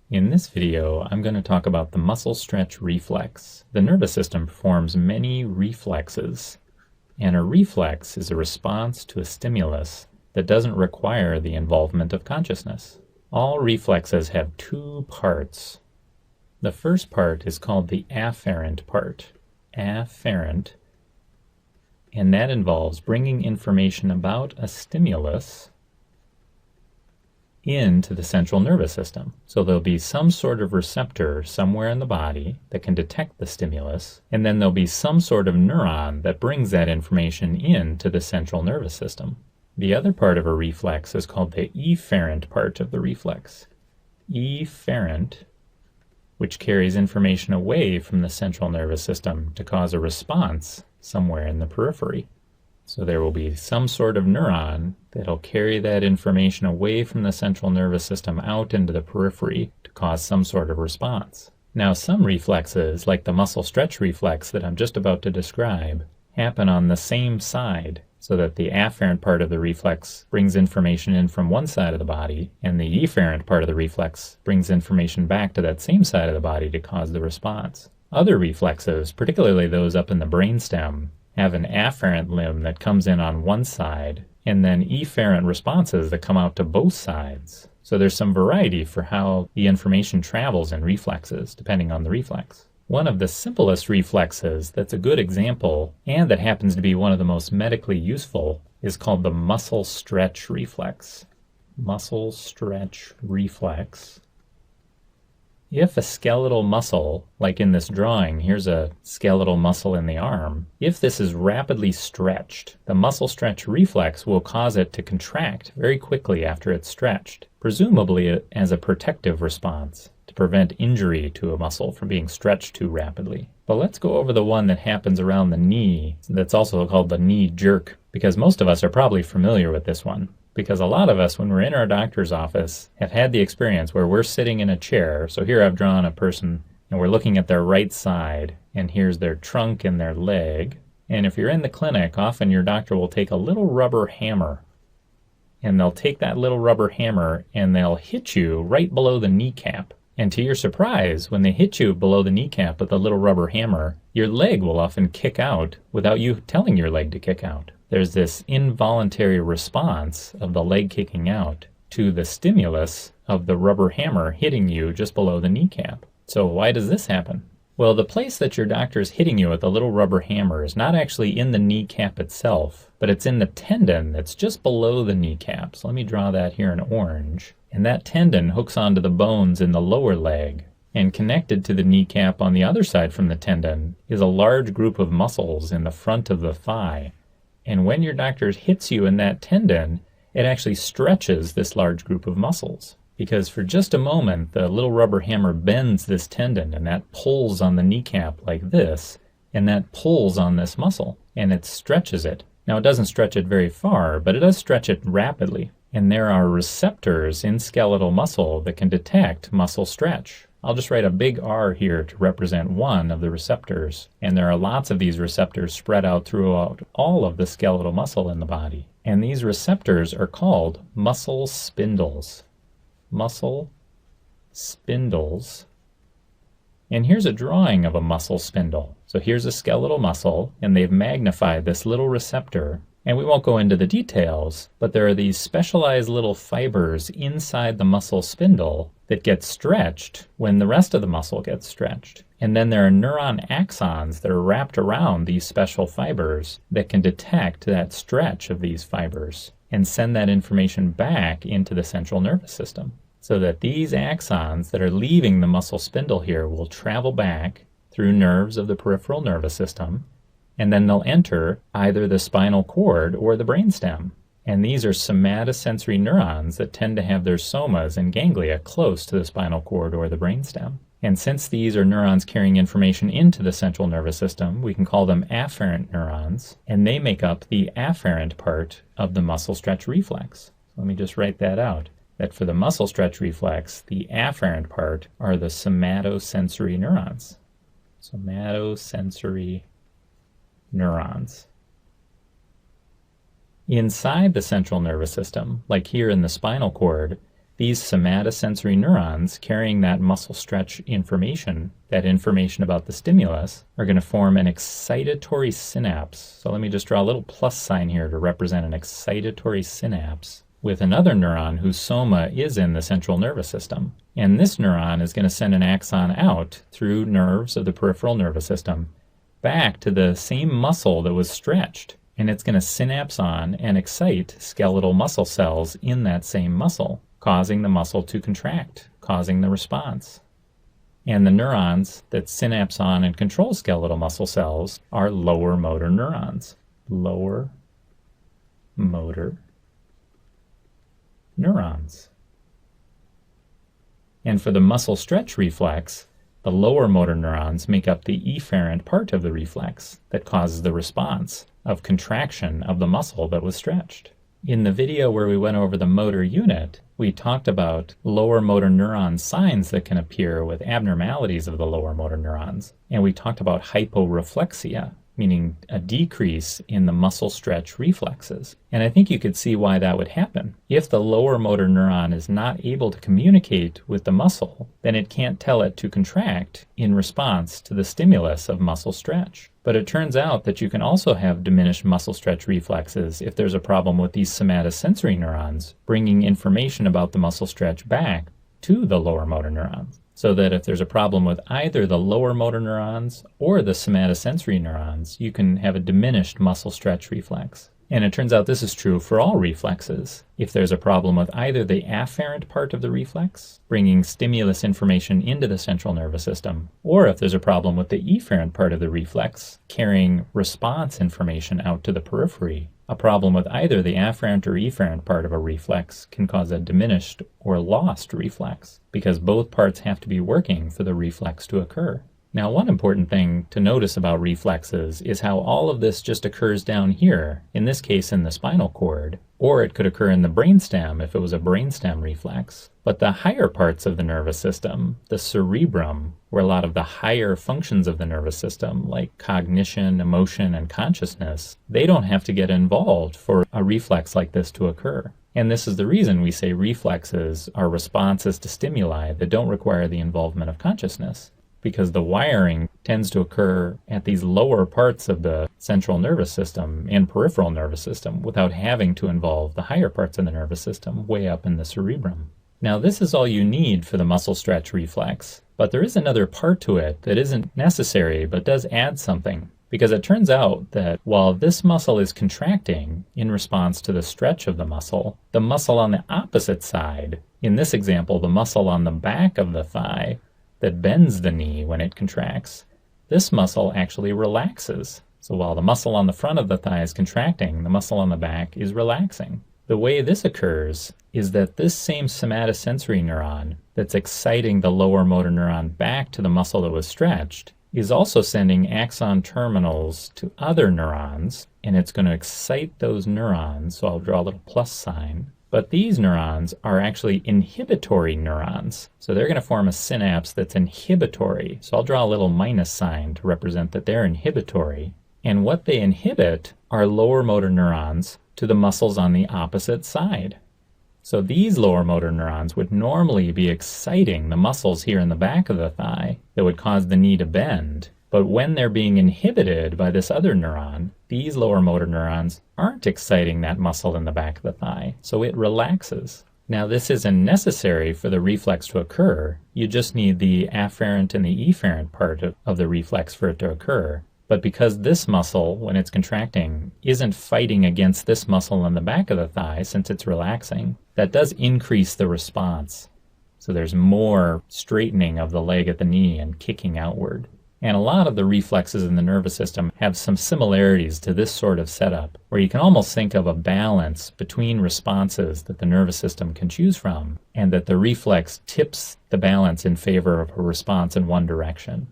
In this video, I'm going to talk about the muscle stretch reflex. The nervous system performs many reflexes, and a reflex is a response to a stimulus that doesn't require the involvement of consciousness. All reflexes have two parts. The first part is called the afferent part. Afferent. And that involves bringing information about a stimulus into the central nervous system. So there'll be some sort of receptor somewhere in the body that can detect the stimulus, and then there'll be some sort of neuron that brings that information into the central nervous system. The other part of a reflex is called the efferent part of the reflex. Efferent, which carries information away from the central nervous system to cause a response somewhere in the periphery. So there will be some sort of neuron that'll carry that information away from the central nervous system out into the periphery to cause some sort of response. Now, some reflexes, like the muscle stretch reflex that I'm just about to describe, happen on the same side, so that the afferent part of the reflex brings information in from one side of the body, and the efferent part of the reflex brings information back to that same side of the body to cause the response. Other reflexes, particularly those up in the brainstem, have an afferent limb that comes in on one side, and then efferent responses that come out to both sides. So there's some variety for how the information travels in reflexes, depending on the reflex. One of the simplest reflexes that's a good example, and that happens to be one of the most medically useful, is called the muscle stretch reflex. Muscle stretch reflex. If a skeletal muscle, like in this drawing, here's a skeletal muscle in the arm, if this is rapidly stretched, the muscle stretch reflex will cause it to contract very quickly after it's stretched, presumably as a protective response to prevent injury to a muscle from being stretched too rapidly. But let's go over the one that happens around the knee, that's also called the knee jerk, because most of us are probably familiar with this one. Because a lot of us, when we're in our doctor's office, have had the experience where we're sitting in a chair. So here I've drawn a person, and we're looking at their right side, and here's their trunk and their leg. And if you're in the clinic, often your doctor will take a little rubber hammer, and they'll take that little rubber hammer and they'll hit you right below the kneecap. And to your surprise, when they hit you below the kneecap with a little rubber hammer, your leg will often kick out without you telling your leg to kick out. There's this involuntary response of the leg kicking out to the stimulus of the rubber hammer hitting you just below the kneecap. So why does this happen? Well, the place that your doctor is hitting you with a little rubber hammer is not actually in the kneecap itself, but it's in the tendon that's just below the kneecap. So let me draw that here in orange. And that tendon hooks onto the bones in the lower leg. And connected to the kneecap on the other side from the tendon is a large group of muscles in the front of the thigh. And when your doctor hits you in that tendon, it actually stretches this large group of muscles. Because for just a moment, the little rubber hammer bends this tendon, and that pulls on the kneecap like this, and that pulls on this muscle, and it stretches it. Now, it doesn't stretch it very far, but it does stretch it rapidly. And there are receptors in skeletal muscle that can detect muscle stretch. I'll just write a big R here to represent one of the receptors. And there are lots of these receptors spread out throughout all of the skeletal muscle in the body. And these receptors are called muscle spindles. Muscle spindles. And here's a drawing of a muscle spindle. So here's a skeletal muscle, and they've magnified this little receptor. And we won't go into the details, but there are these specialized little fibers inside the muscle spindle that get stretched when the rest of the muscle gets stretched. And then there are neuron axons that are wrapped around these special fibers that can detect that stretch of these fibers and send that information back into the central nervous system. So that these axons that are leaving the muscle spindle here will travel back through nerves of the peripheral nervous system, and then they'll enter either the spinal cord or the brainstem. And these are somatosensory neurons that tend to have their somas and ganglia close to the spinal cord or the brainstem. And since these are neurons carrying information into the central nervous system, we can call them afferent neurons, and they make up the afferent part of the muscle stretch reflex. So let me just write that out. That for the muscle stretch reflex, the afferent part are the somatosensory neurons. Somatosensory neurons. Inside the central nervous system, like here in the spinal cord, these somatosensory neurons carrying that muscle stretch information, that information about the stimulus, are going to form an excitatory synapse. So let me just draw a little plus sign here to represent an excitatory synapse with another neuron whose soma is in the central nervous system. And this neuron is going to send an axon out through nerves of the peripheral nervous system back to the same muscle that was stretched. And it's going to synapse on and excite skeletal muscle cells in that same muscle, causing the muscle to contract, causing the response. And the neurons that synapse on and control skeletal muscle cells are lower motor neurons. Lower motor neurons. And for the muscle stretch reflex, the lower motor neurons make up the efferent part of the reflex that causes the response of contraction of the muscle that was stretched. In the video where we went over the motor unit, we talked about lower motor neuron signs that can appear with abnormalities of the lower motor neurons. And we talked about hyporeflexia, meaning a decrease in the muscle stretch reflexes. And I think you could see why that would happen. If the lower motor neuron is not able to communicate with the muscle, then it can't tell it to contract in response to the stimulus of muscle stretch. But it turns out that you can also have diminished muscle stretch reflexes if there's a problem with these somatosensory neurons bringing information about the muscle stretch back to the lower motor neurons. So that if there's a problem with either the lower motor neurons or the somatosensory neurons, you can have a diminished muscle stretch reflex. And it turns out this is true for all reflexes. If there's a problem with either the afferent part of the reflex, bringing stimulus information into the central nervous system, or if there's a problem with the efferent part of the reflex, carrying response information out to the periphery, a problem with either the afferent or efferent part of a reflex can cause a diminished or lost reflex, because both parts have to be working for the reflex to occur. Now, one important thing to notice about reflexes is how all of this just occurs down here, in this case in the spinal cord, or it could occur in the brainstem if it was a brainstem reflex. But the higher parts of the nervous system, the cerebrum, where a lot of the higher functions of the nervous system, like cognition, emotion, and consciousness, they don't have to get involved for a reflex like this to occur. And this is the reason we say reflexes are responses to stimuli that don't require the involvement of consciousness, because the wiring tends to occur at these lower parts of the central nervous system and peripheral nervous system without having to involve the higher parts of the nervous system way up in the cerebrum. Now, this is all you need for the muscle stretch reflex, but there is another part to it that isn't necessary but does add something, because it turns out that while this muscle is contracting in response to the stretch of the muscle on the opposite side, in this example, the muscle on the back of the thigh that bends the knee when it contracts, this muscle actually relaxes. So while the muscle on the front of the thigh is contracting, the muscle on the back is relaxing. The way this occurs is that this same somatosensory neuron that's exciting the lower motor neuron back to the muscle that was stretched is also sending axon terminals to other neurons, and it's going to excite those neurons, so I'll draw a little plus sign. But these neurons are actually inhibitory neurons. So they're going to form a synapse that's inhibitory. So I'll draw a little minus sign to represent that they're inhibitory. And what they inhibit are lower motor neurons to the muscles on the opposite side. So these lower motor neurons would normally be exciting the muscles here in the back of the thigh that would cause the knee to bend. But when they're being inhibited by this other neuron, these lower motor neurons aren't exciting that muscle in the back of the thigh, so it relaxes. Now, this isn't necessary for the reflex to occur. You just need the afferent and the efferent part of the reflex for it to occur. But because this muscle, when it's contracting, isn't fighting against this muscle in the back of the thigh since it's relaxing, that does increase the response. So there's more straightening of the leg at the knee and kicking outward. And a lot of the reflexes in the nervous system have some similarities to this sort of setup, where you can almost think of a balance between responses that the nervous system can choose from, and that the reflex tips the balance in favor of a response in one direction.